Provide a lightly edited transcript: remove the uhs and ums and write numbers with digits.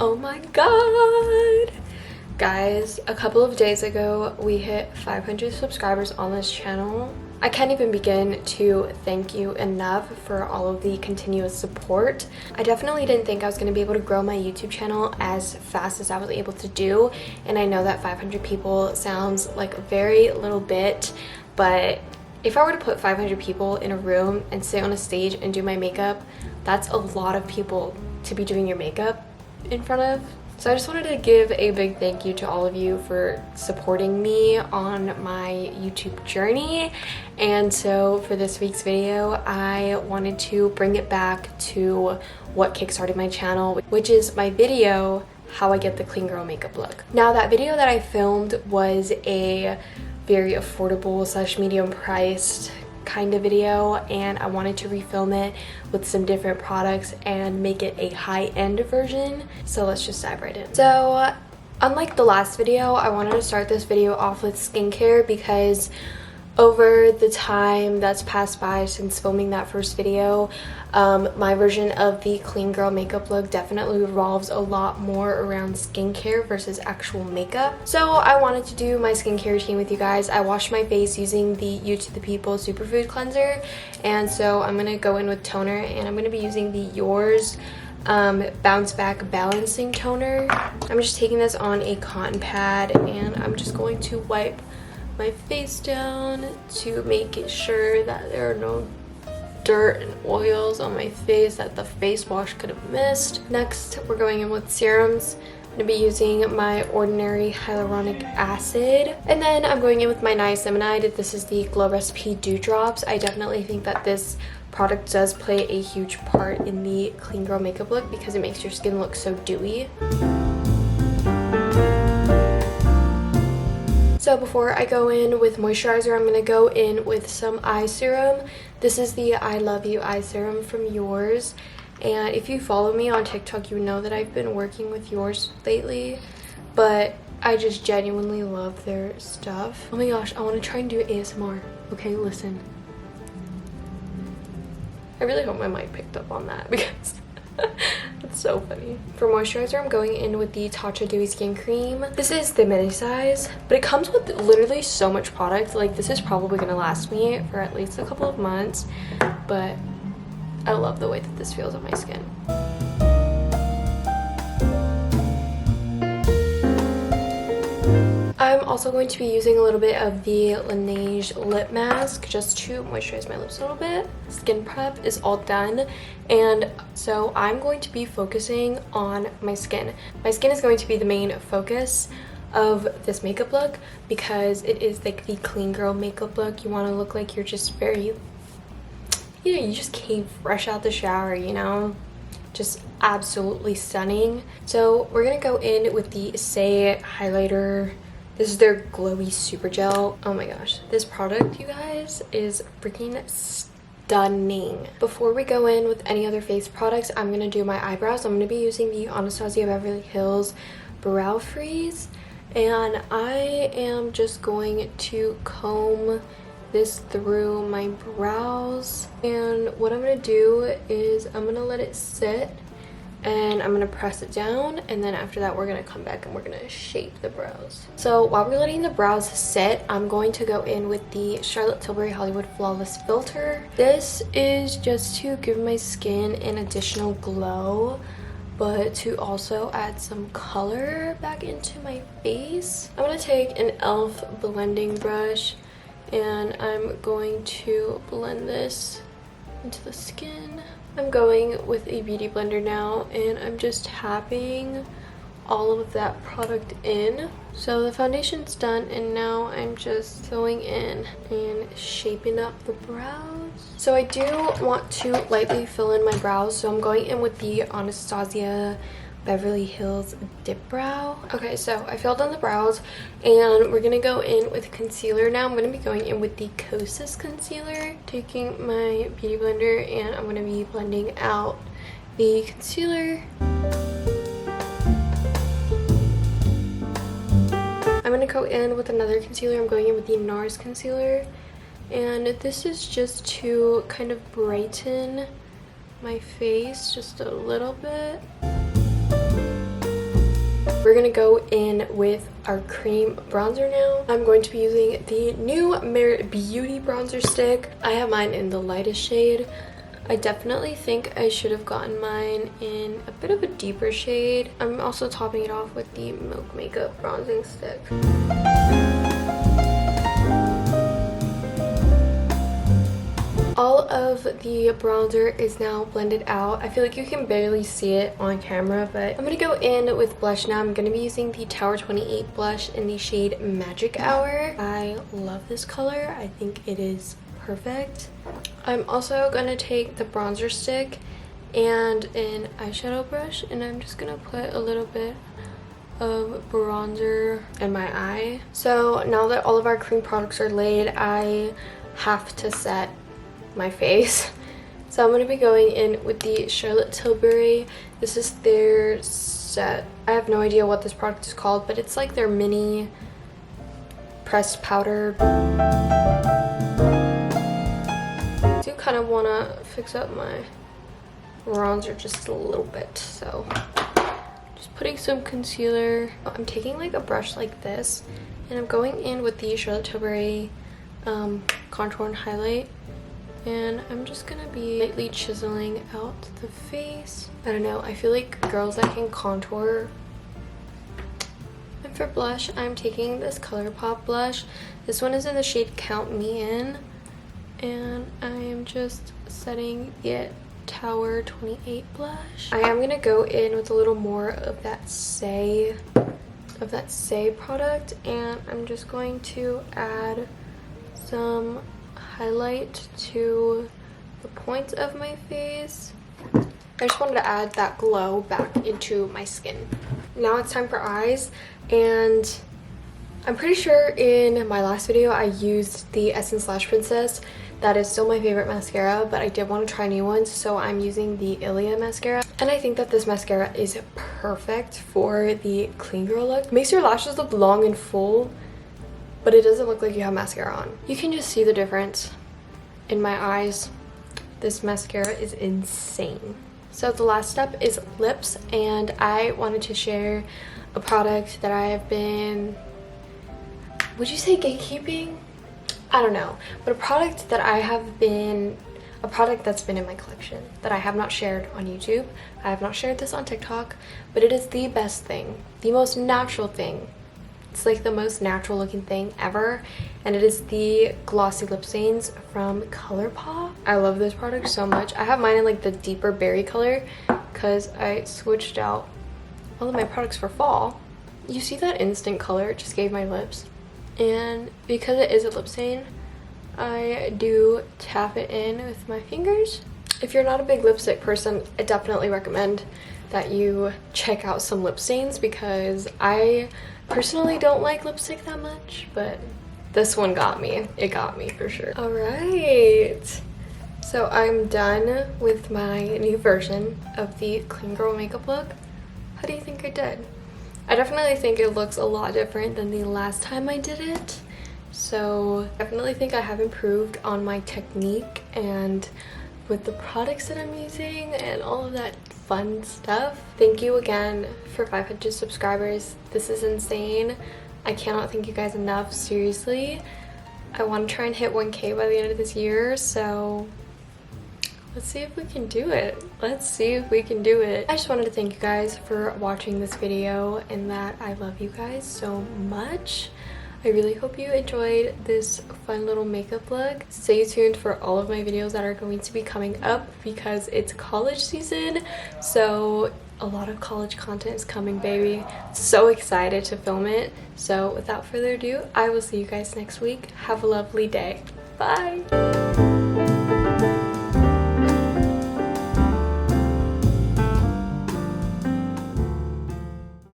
Oh my god! Guys, a couple of days ago, we hit 500 subscribers on this channel. I can't even begin to thank you enough for all of the continuous support. I definitely didn't think I was going to be able to grow my YouTube channel as fast as I was able to do. And I know that 500 people sounds like a very little bit, but if I were to put 500 people in a room and sit on a stage and do my makeup, that's a lot of people to be doing your makeup in front of. So I just wanted to give a big thank you to all of you for supporting me on my YouTube journey. And so for this week's video, I wanted to bring it back to what kickstarted my channel, which is my video, how I get the clean girl makeup look. Now that video that I filmed was a very affordable / medium priced kind of video, and I wanted to refilm it with some different products and make it a high-end version. So let's just dive right in. So unlike the last video, I wanted to start this video off with skincare because over the time that's passed by since filming that first video, my version of the clean girl makeup look definitely revolves a lot more around skincare versus actual makeup. So I wanted to do my skincare routine with you guys. I washed my face using the You to the People Superfood Cleanser, and so I'm going to go in with toner, and I'm going to be using the Yours Bounce Back Balancing Toner. I'm just taking this on a cotton pad, and I'm just going to wipe my face down to make sure that there are no dirt and oils on my face that the face wash could have missed. Next, we're going in with serums. I'm going to be using my Ordinary Hyaluronic Acid, and then I'm going in with my Niacinamide. This is the Glow Recipe Dew Drops. I definitely think that this product does play a huge part in the clean girl makeup look because it makes your skin look so dewy. So before I go in with moisturizer, I'm going to go in with some eye serum. This is the I Love You eye serum from Yours. And if you follow me on TikTok, you know that I've been working with Yours lately. But I just genuinely love their stuff. Oh my gosh, I want to try and do ASMR. Okay, listen. I really hope my mic picked up on that because it's so funny. For moisturizer, I'm going in with the Tatcha Dewy Skin Cream. This is the mini size, but it comes with literally so much product. Like, this is probably gonna last me for at least a couple of months, but I love the way that this feels on my skin. I'm also going to be using a little bit of the Laneige lip mask just to moisturize my lips a little bit. Skin prep is all done, and so I'm going to be focusing on my skin. My skin is going to be the main focus of this makeup look because it is like the clean girl makeup look. You want to look like you're just very, you know, you just came fresh out the shower, you know? Just absolutely stunning. So we're gonna go in with the Say highlighter. This is their glowy super gel. Oh my gosh, this product, you guys, is freaking stunning. Before we go in with any other face products, I'm gonna do my eyebrows. I'm gonna be using the Anastasia Beverly Hills Brow Freeze, and I am just going to comb this through my brows. And what I'm gonna do is I'm gonna let it sit, and I'm gonna press it down, and then after that we're gonna come back and we're gonna shape the brows. So while we're letting the brows sit, I'm going to go in with the Charlotte Tilbury Hollywood Flawless Filter. This is just to give my skin an additional glow, but to also add some color back into my face. I'm gonna take an e.l.f. blending brush, and I'm going to blend this into the skin. I'm going with a beauty blender now, and I'm just tapping all of that product in. So the foundation's done, and now I'm just going in and shaping up the brows. So I do want to lightly fill in my brows, so I'm going in with the Anastasia Beverly Hills Dip Brow. Okay, so I filled in the brows, and we're gonna go in with concealer now. I'm gonna be going in with the Kosas concealer, taking my beauty blender, and I'm gonna be blending out the concealer. I'm gonna go in with another concealer. I'm going in with the NARS concealer, and this is just to kind of brighten my face just a little bit. we're gonna go in with our cream bronzer now. I'm going to be using the new Merit Beauty bronzer stick. I have mine in the lightest shade. I definitely think I should have gotten mine in a bit of a deeper shade. I'm also topping it off with the Milk Makeup bronzing stick. All of the bronzer is now blended out. I feel like you can barely see it on camera, but I'm gonna go in with blush now. I'm gonna be using the Tower 28 blush in the shade Magic Hour. I love this color. I think it is perfect. I'm also gonna take the bronzer stick and an eyeshadow brush, and I'm just gonna put a little bit of bronzer in my eye. So now that all of our cream products are laid, I have to set my face. So I'm going to be going in with the Charlotte Tilbury. This is their set. I have no idea what this product is called, but it's like their mini pressed powder. I do kind of want to fix up my bronzer just a little bit, so just putting some concealer. I'm taking like a brush like this, and I'm going in with the Charlotte Tilbury contour and highlight. And I'm just gonna be lightly chiseling out the face. I don't know, I feel like girls that can contour. And for blush, I'm taking this ColourPop blush. This one is in the shade Count Me In. And I am just setting the Tower 28 blush. I am gonna go in with a little more of that Say product. And I'm just going to add some highlight to the points of my face. I just wanted to add that glow back into my skin. Now it's time for eyes, and I'm pretty sure in my last video I used the Essence Lash Princess. That is still my favorite mascara, but I did want to try new ones, so I'm using the Ilia mascara. And I think that this mascara is perfect for the clean girl look. Makes your lashes look long and full, but it doesn't look like you have mascara on. You can just see the difference in my eyes. This mascara is insane. So the last step is lips, and I wanted to share a product that I have been, would you say gatekeeping? I don't know, but a product that's been in my collection that I have not shared on YouTube. I have not shared this on TikTok, but it is the best thing, the most natural thing. It's like the most natural looking thing ever, and it is the glossy lip stains from ColourPop. I love this product so much. I have mine in like the deeper berry color because I switched out all of my products for fall. You see that instant color it just gave my lips, and because it is a lip stain, I do tap it in with my fingers. If you're not a big lipstick person, I definitely recommend that you check out some lip stains, because I personally don't like lipstick that much, but this one got me. It got me for sure. All right, so I'm done with my new version of the clean girl makeup look. How do you think I did? I definitely think it looks a lot different than the last time I did it. So I definitely think I have improved on my technique and with the products that I'm using and all of that fun stuff. Thank you again for 500 subscribers. This is insane. I cannot thank you guys enough, seriously. I want to try and hit 1K by the end of this year, so let's see if we can do it. Let's see if we can do it. I just wanted to thank you guys for watching this video, and that I love you guys so much. I really hope you enjoyed this fun little makeup look. Stay tuned for all of my videos that are going to be coming up because it's college season, so a lot of college content is coming, baby. So excited to film it. So without further ado, I will see you guys next week. Have a lovely day. Bye!